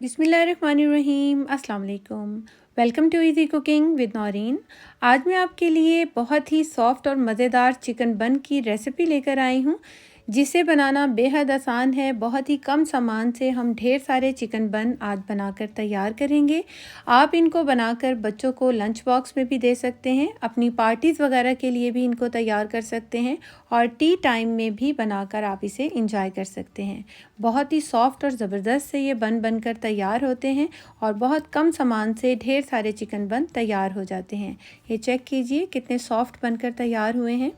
बिस्मिल्लाहिर्रहमानिर्रहीम अस्सलाम वालेकुम। Welcome to easy cooking with Naureen. आज मैं आपके लिए बहुत ही सॉफ्ट और मज़ेदार चिकन बन की रेसिपी लेकर आई हूँ, जिसे बनाना बेहद आसान है। बहुत ही कम सामान से हम ढेर सारे चिकन बन आज बनाकर तैयार करेंगे। आप इनको बनाकर बच्चों को लंच बॉक्स में भी दे सकते हैं, अपनी पार्टीज़ वगैरह के लिए भी इनको तैयार कर सकते हैं और टी टाइम में भी बनाकर आप इसे इंजॉय कर सकते हैं। बहुत ही सॉफ्ट और ज़बरदस्त से ये बनकर तैयार होते हैं और बहुत कम सामान से ढेर सारे चिकन बन तैयार हो जाते हैं। ये चेक कीजिए कितने सॉफ्ट बनकर तैयार हुए हैं।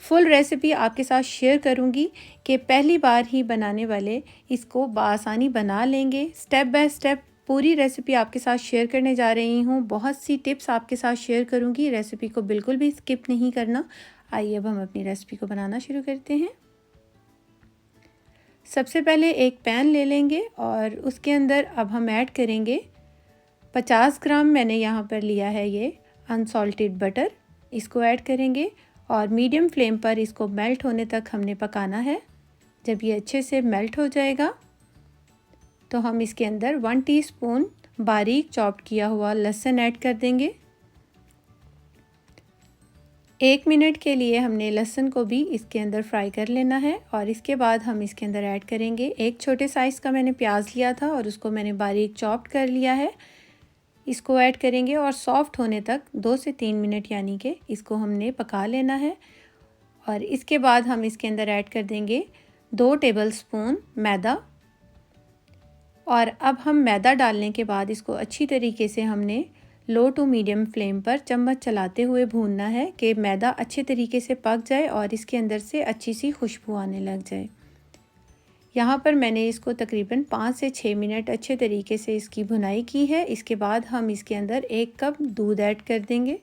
फुल रेसिपी आपके साथ शेयर करूंगी कि पहली बार ही बनाने वाले इसको बआसानी बना लेंगे। स्टेप बाय स्टेप पूरी रेसिपी आपके साथ शेयर करने जा रही हूँ। बहुत सी टिप्स आपके साथ शेयर करूंगी, रेसिपी को बिल्कुल भी स्किप नहीं करना। आइए अब हम अपनी रेसिपी को बनाना शुरू करते हैं। सबसे पहले एक पैन ले लेंगे और उसके अंदर अब हम ऐड करेंगे 50 ग्राम मैंने यहाँ पर लिया है ये अनसॉल्टेड बटर। इसको ऐड करेंगे और मीडियम फ्लेम पर इसको मेल्ट होने तक हमने पकाना है। जब ये अच्छे से मेल्ट हो जाएगा तो हम इसके अंदर 1 टीस्पून बारीक चॉप्ड किया हुआ लहसुन ऐड कर देंगे। 1 मिनट के लिए हमने लहसुन को भी इसके अंदर फ्राई कर लेना है और इसके बाद हम इसके अंदर ऐड करेंगे एक छोटे साइज़ का मैंने प्याज लिया था और उसको मैंने बारीक चॉप्ड कर लिया है। इसको ऐड करेंगे और सॉफ्ट होने तक 2 से 3 मिनट यानी कि इसको हमने पका लेना है। और इसके बाद हम इसके अंदर ऐड कर देंगे 2 टेबलस्पून मैदा। और अब हम मैदा डालने के बाद इसको अच्छी तरीके से हमने लो टू मीडियम फ्लेम पर चम्मच चलाते हुए भूनना है कि मैदा अच्छे तरीके से पक जाए और इसके अंदर से अच्छी सी खुशबू आने लग जाए। यहाँ पर मैंने इसको तकरीबन 5 से 6 मिनट अच्छे तरीके से इसकी भुनाई की है। इसके बाद हम इसके अंदर 1 कप दूध ऐड कर देंगे,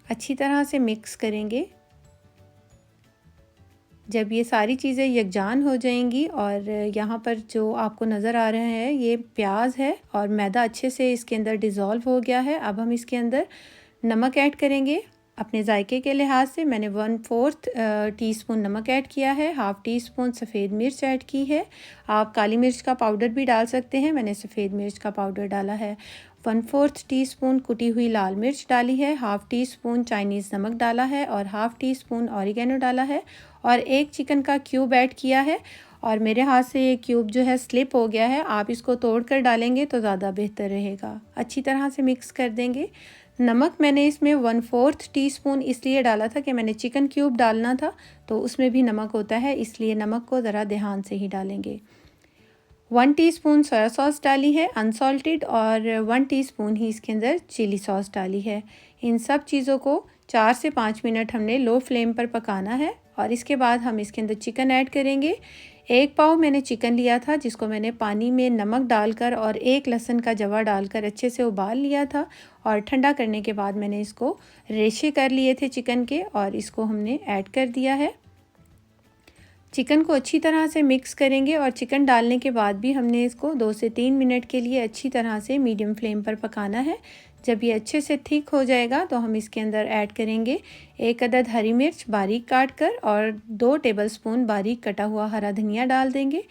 अच्छी तरह से मिक्स करेंगे। जब ये सारी चीज़ें यकजान हो जाएंगी और यहाँ पर जो आपको नज़र आ रहा है ये प्याज है और मैदा अच्छे से इसके अंदर डिज़ोल्व हो गया है। अब हम इसके अंदर नमक ऐड करेंगे अपने जायके के लिहाज से। मैंने 1/4 टीस्पून नमक ऐड किया है, हाफ़ टी स्पून सफ़ेद मिर्च ऐड की है। आप काली मिर्च का पाउडर भी डाल सकते हैं, मैंने सफ़ेद मिर्च का पाउडर डाला है। 1/4 टीस्पून कुटी हुई लाल मिर्च डाली है, हाफ़ टी स्पून चाइनीज़ नमक डाला है और हाफ़ टी स्पून ऑरिगेनो डाला है और एक चिकन का क्यूब ऐड किया है। और मेरे हाथ से ये क्यूब जो है स्लिप हो गया है, आप इसको तोड़ कर डालेंगे तो ज़्यादा बेहतर रहेगा। अच्छी तरह से मिक्स कर देंगे। नमक मैंने इसमें 1/4 टीस्पून इसलिए डाला था कि मैंने चिकन क्यूब डालना था तो उसमें भी नमक होता है, इसलिए नमक को ज़रा ध्यान से ही डालेंगे। 1 टीस्पून सोया सॉस डाली है अनसॉल्टेड और 1 टीस्पून ही इसके अंदर चिली सॉस डाली है। इन सब चीज़ों को 4 से 5 मिनट हमने लो फ्लेम पर पकाना है और इसके बाद हम इसके अंदर चिकन ऐड करेंगे। 1 पाव मैंने चिकन लिया था जिसको मैंने पानी में नमक डालकर और 1 लहसुन का जवा डालकर अच्छे से उबाल लिया था और ठंडा करने के बाद मैंने इसको रेशे कर लिए थे चिकन के और इसको हमने ऐड कर दिया है। चिकन को अच्छी तरह से मिक्स करेंगे और चिकन डालने के बाद भी हमने इसको 2 से 3 मिनट के लिए अच्छी तरह से मीडियम फ्लेम पर पकाना है। जब ये अच्छे से थिक हो जाएगा तो हम इसके अंदर ऐड करेंगे 1 अदद हरी मिर्च बारीक काट कर और 2 टेबलस्पून बारीक कटा हुआ हरा धनिया डाल देंगे।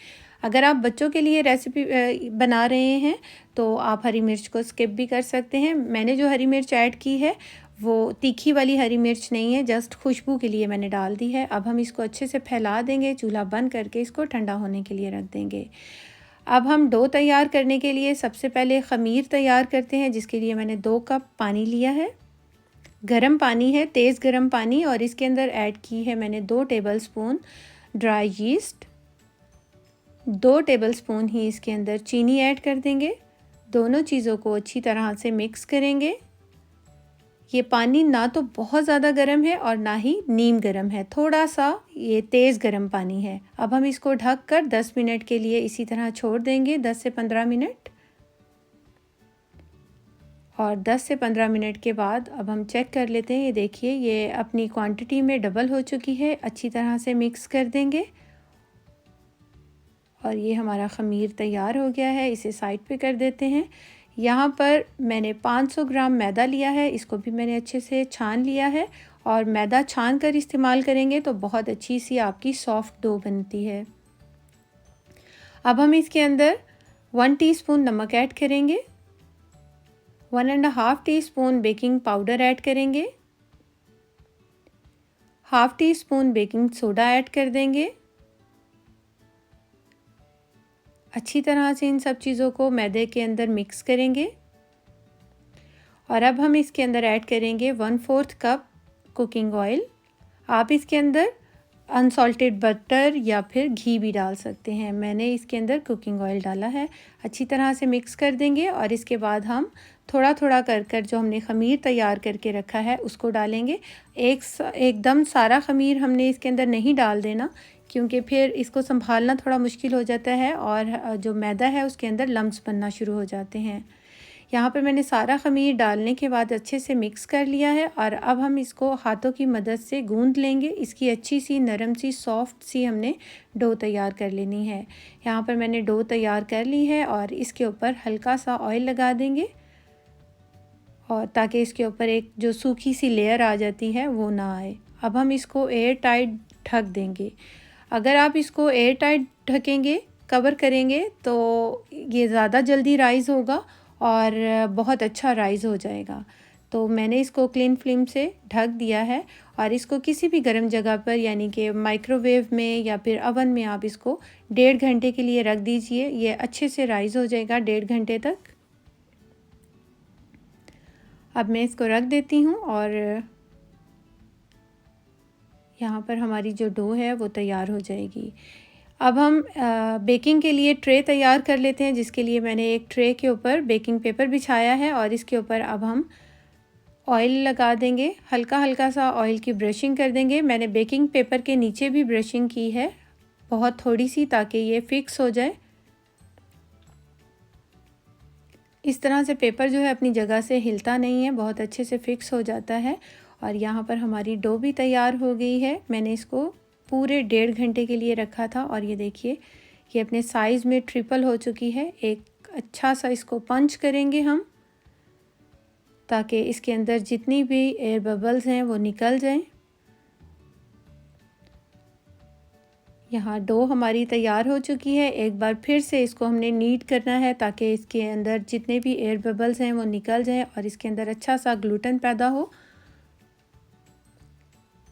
अगर आप बच्चों के लिए रेसिपी बना रहे हैं तो आप हरी मिर्च को स्किप भी कर सकते हैं। मैंने जो हरी मिर्च ऐड की है वो तीखी वाली हरी मिर्च नहीं है, जस्ट खुशबू के लिए मैंने डाल दी है। अब हम इसको अच्छे से फैला देंगे, चूल्हा बंद करके इसको ठंडा होने के लिए रख देंगे। अब हम डो तैयार करने के लिए सबसे पहले ख़मीर तैयार करते हैं, जिसके लिए मैंने 2 कप पानी लिया है। गर्म पानी है, तेज़ गर्म पानी, और इसके अंदर ऐड की है मैंने 2 टेबलस्पून ड्राई यीस्ट। 2 टेबलस्पून ही इसके अंदर चीनी ऐड कर देंगे। दोनों चीज़ों को अच्छी तरह से मिक्स करेंगे। ये पानी ना तो बहुत ज़्यादा गर्म है और ना ही नीम गर्म है, थोड़ा सा ये तेज़ गर्म पानी है। अब हम इसको ढक कर 10 मिनट के लिए इसी तरह छोड़ देंगे, 10 से 15 मिनट। और 10 से 15 मिनट के बाद अब हम चेक कर लेते हैं। ये देखिए ये अपनी क्वांटिटी में डबल हो चुकी है। अच्छी तरह से मिक्स कर देंगे और ये हमारा ख़मीर तैयार हो गया है। इसे साइड पे कर देते हैं। यहाँ पर मैंने 500 ग्राम मैदा लिया है, इसको भी मैंने अच्छे से छान लिया है और मैदा छान कर इस्तेमाल करेंगे तो बहुत अच्छी सी आपकी सॉफ्ट डो बनती है। अब हम इसके अंदर 1 टीस्पून नमक ऐड करेंगे, 1.5 टीस्पून बेकिंग पाउडर ऐड करेंगे, half tea spoon baking soda add कर देंगे। अच्छी तरह से इन सब चीज़ों को मैदे के अंदर मिक्स करेंगे और अब हम इसके अंदर ऐड करेंगे 1/4 कप कुकिंग ऑयल। आप इसके अंदर अनसॉल्टेड बटर या फिर घी भी डाल सकते हैं। मैंने इसके अंदर कुकिंग ऑयल डाला है। अच्छी तरह से मिक्स कर देंगे और इसके बाद हम थोड़ा थोड़ा कर जो हमने ख़मीर तैयार करके रखा है उसको डालेंगे। एकदम सारा ख़मीर हमने इसके अंदर नहीं डाल देना, क्योंकि फिर इसको संभालना थोड़ा मुश्किल हो जाता है और जो मैदा है उसके अंदर लम्स बनना शुरू हो जाते हैं। यहाँ पर मैंने सारा ख़मीर डालने के बाद अच्छे से मिक्स कर लिया है और अब हम इसको हाथों की मदद से गूंद लेंगे। इसकी अच्छी सी नरम सी सॉफ्ट सी हमने डो तैयार कर लेनी है। यहाँ पर मैंने डो तैयार कर ली है और इसके ऊपर हल्का सा ऑयल लगा देंगे और ताकि इसके ऊपर एक जो सूखी सी लेयर आ जाती है वो ना आए। अब हम इसको एयर टाइट ढक देंगे। अगर आप इसको एयर टाइट ढकेंगे, कवर करेंगे, तो ये ज़्यादा जल्दी राइज़ होगा और बहुत अच्छा राइज़ हो जाएगा। तो मैंने इसको क्लीन फ्लेम से ढक दिया है और इसको किसी भी गर्म जगह पर यानी कि माइक्रोवेव में या फिर ओवन में आप इसको 1.5 घंटे के लिए रख दीजिए। ये अच्छे से राइज़ हो जाएगा 1.5 घंटे तक। अब मैं इसको रख देती हूँ और यहाँ पर हमारी जो डो है वो तैयार हो जाएगी। अब हम बेकिंग के लिए ट्रे तैयार कर लेते हैं, जिसके लिए मैंने एक ट्रे के ऊपर बेकिंग पेपर बिछाया है और इसके ऊपर अब हम ऑयल लगा देंगे। हल्का हल्का सा ऑयल की ब्रशिंग कर देंगे। मैंने बेकिंग पेपर के नीचे भी ब्रशिंग की है, बहुत थोड़ी सी, ताकि ये फिक्स हो जाए। इस तरह से पेपर जो है अपनी जगह से हिलता नहीं है, बहुत अच्छे से फिक्स हो जाता है। और यहाँ पर हमारी डो भी तैयार हो गई है। मैंने इसको पूरे 1.5 घंटे के लिए रखा था और ये देखिए ये अपने साइज़ में ट्रिपल हो चुकी है। एक अच्छा सा इसको पंच करेंगे हम, ताकि इसके अंदर जितनी भी एयर बबल्स हैं वो निकल जाएं। यहाँ डो हमारी तैयार हो चुकी है। एक बार फिर से इसको हमने नीड करना है ताकि इसके अंदर जितने भी एयर बबल्स हैं वो निकल जाएं और इसके अंदर अच्छा सा ग्लूटेन पैदा हो।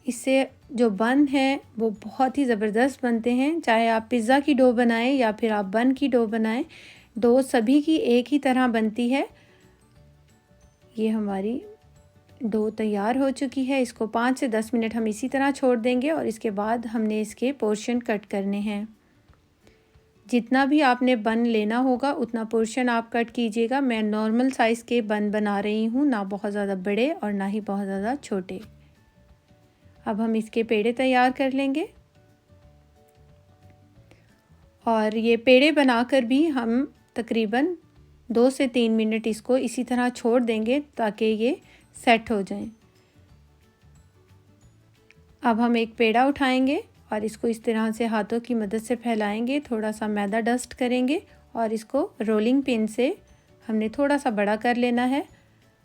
इससे जो बन है वो बहुत ही ज़बरदस्त बनते हैं। चाहे आप पिज़्ज़ा की डो बनाएं या फिर आप बन की डो बनाएं, डो सभी की एक ही तरह बनती है। ये हमारी डो तैयार हो चुकी है। इसको 5 से 10 मिनट हम इसी तरह छोड़ देंगे और इसके बाद हमने इसके पोर्शन कट करने हैं। जितना भी आपने बन लेना होगा उतना पोर्शन आप कट कीजिएगा। मैं नॉर्मल साइज़ के बन बना रही हूँ, ना बहुत ज़्यादा बड़े और ना ही बहुत ज़्यादा छोटे। अब हम इसके पेड़े तैयार कर लेंगे और ये पेड़े बनाकर भी हम तकरीबन 2 से 3 मिनट इसको इसी तरह छोड़ देंगे ताकि ये सेट हो जाएं। अब हम एक पेड़ा उठाएंगे और इसको इस तरह से हाथों की मदद से फैलाएंगे, थोड़ा सा मैदा डस्ट करेंगे और इसको रोलिंग पिन से हमने थोड़ा सा बड़ा कर लेना है।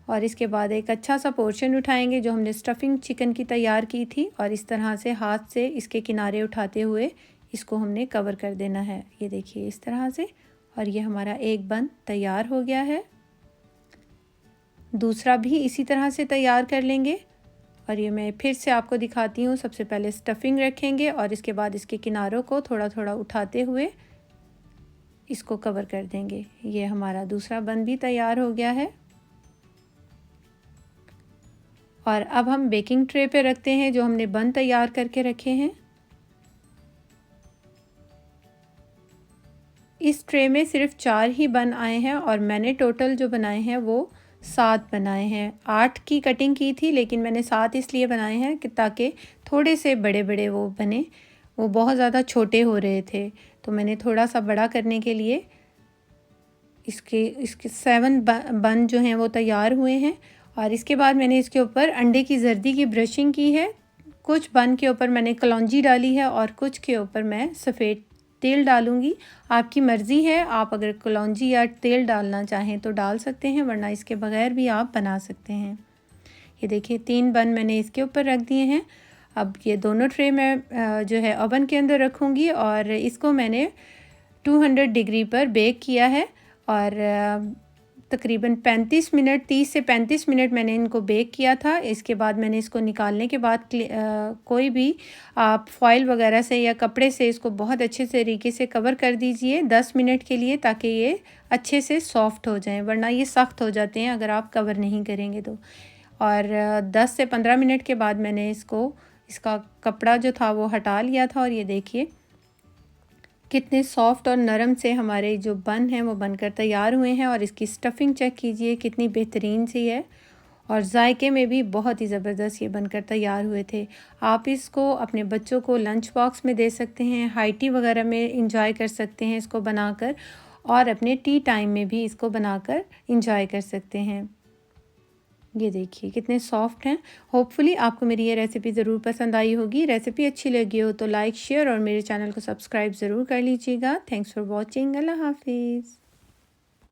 और इसके बाद एक अच्छा सा पोर्शन उठाएंगे जो हमने स्टफिंग चिकन की तैयार की थी और इस तरह से हाथ से इसके किनारे उठाते हुए इसको हमने कवर कर देना है। ये देखिए इस तरह से, और ये हमारा एक बन तैयार हो गया है। दूसरा भी इसी तरह से तैयार कर लेंगे और ये मैं फिर से आपको दिखाती हूँ। सबसे पहले स्टफिंग रखेंगे और इसके बाद इसके किनारों को थोड़ा थोड़ा उठाते हुए इसको कवर कर देंगे। ये हमारा दूसरा बन भी तैयार हो गया है। और अब हम बेकिंग ट्रे पे रखते हैं जो हमने बन तैयार करके रखे हैं। इस ट्रे में सिर्फ 4 ही बन आए हैं और मैंने टोटल जो बनाए हैं वो 7 बनाए हैं। 8 की कटिंग की थी लेकिन मैंने 7 इसलिए बनाए हैं कि ताकि थोड़े से बड़े बड़े वो बने, वो बहुत ज़्यादा छोटे हो रहे थे, तो मैंने थोड़ा सा बड़ा करने के लिए इसके 7 बन जो हैं वो तैयार हुए हैं। और इसके बाद मैंने इसके ऊपर अंडे की जर्दी की ब्रशिंग की है। कुछ बन के ऊपर मैंने कलौंजी डाली है और कुछ के ऊपर मैं सफ़ेद तेल डालूंगी। आपकी मर्ज़ी है, आप अगर कलौंजी या तेल डालना चाहें तो डाल सकते हैं, वरना इसके बगैर भी आप बना सकते हैं। ये देखिए 3 बन मैंने इसके ऊपर रख दिए हैं। अब ये दोनों ट्रे मैं जो है ओवन के अंदर रखूँगी और इसको मैंने 200 डिग्री पर बेक किया है और तकरीबन 35 मिनट 30 से 35 मिनट मैंने इनको बेक किया था। इसके बाद मैंने इसको निकालने के बाद कोई भी आप फॉइल वगैरह से या कपड़े से इसको बहुत अच्छे तरीके से कवर कर दीजिए 10 मिनट के लिए, ताकि ये अच्छे से सॉफ़्ट हो जाएं, वरना ये सख्त हो जाते हैं अगर आप कवर नहीं करेंगे तो। और 10 से 15 मिनट के बाद मैंने इसका कपड़ा जो था वो हटा लिया था और ये देखिए कितने सॉफ्ट और नरम से हमारे जो बन हैं वो बनकर तैयार हुए हैं। और इसकी स्टफिंग चेक कीजिए कितनी बेहतरीन सी है और जायके में भी बहुत ही ज़बरदस्त ये बनकर तैयार हुए थे। आप इसको अपने बच्चों को लंच बॉक्स में दे सकते हैं, हाई टी वगैरह में इंजॉय कर सकते हैं इसको बनाकर, और अपने टी टाइम में भी इसको बनाकर इंजॉय कर सकते हैं। ये देखिए कितने सॉफ्ट हैं। होपफुली आपको मेरी ये रेसिपी ज़रूर पसंद आई होगी। रेसिपी अच्छी लगी हो तो लाइक शेयर और मेरे चैनल को सब्सक्राइब ज़रूर कर लीजिएगा। Thanks for watching. अल्लाह हाफिज़।